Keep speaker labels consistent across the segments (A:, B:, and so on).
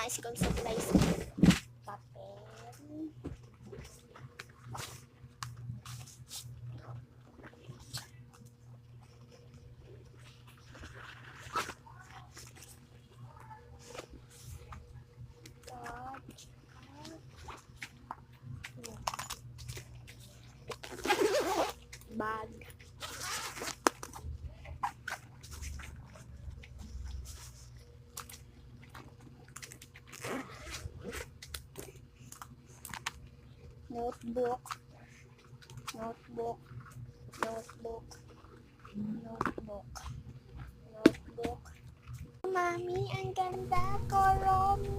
A: school supplies. Papel. Bag. Notebook. Notebook. Notebook. Notebook. Notebook. Mami, ang ganda ko, Romy.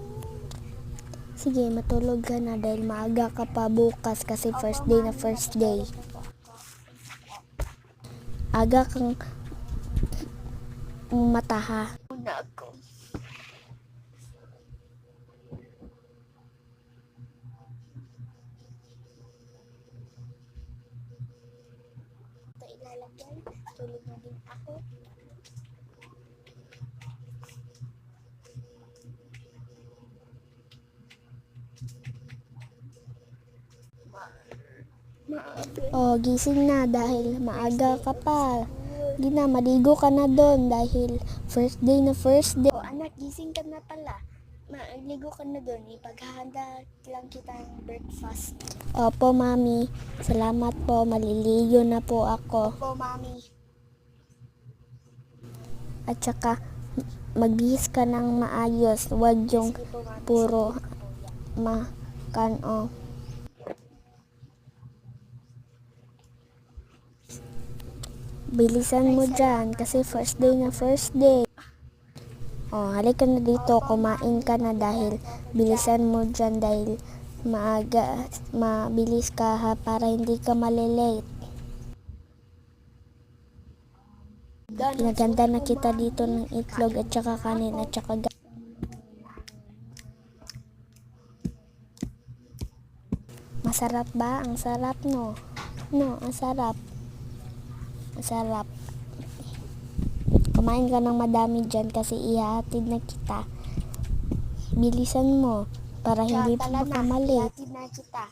B: Sige, matulog ka na dahil maaga ka pa bukas kasi first day na first day. Aga kang mata ha.
A: Una ako. Ito ilalagay. Tulog na din ako.
B: Oh, gising na dahil maaga ka pa. Gina, maligo ka na doon dahil first day na first day.
A: Oh, anak, gising ka na pala. Maligo ka na doon. Ipaghahanda lang kita ng breakfast.
B: Opo, mami. Salamat po. Maliligo na po ako.
A: Opo, mami.
B: At saka, magbihis ka ng maayos. Huwag yung
A: Sige po, mami.
B: puro
A: Sige po, yan.
B: makan o. Bilisan mo dyan kasi first day na first day. Oh, halika na dito. Kumain ka na dahil bilisan mo dyan dahil maaga, mabilis ka ha para hindi ka malilate. Pinaganda na kita dito ng itlog at saka kanin at saka masarap ba? Ang sarap no? No, ang sarap. Masarap. Kumain ka ng madami dyan kasi ihahatid na kita. Bilisan mo para hindi
A: Tara
B: pa
A: na,
B: malit.
A: ihatid na kita.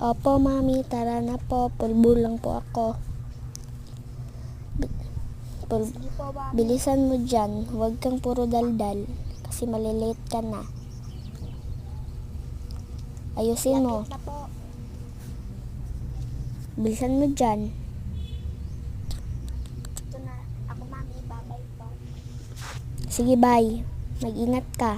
B: Opo, mami. Tara na po. Pulbo lang po ako.
A: Sige po, mami.
B: Bilisan mo dyan. Huwag kang puro daldal kasi malilate ka na. Ayusin mo.
A: Ihatid na po.
B: Bilisan mo dyan.
A: Ito na. Ako, mami. Bye-bye po.
B: Sige, bye. Mag-ingat ka.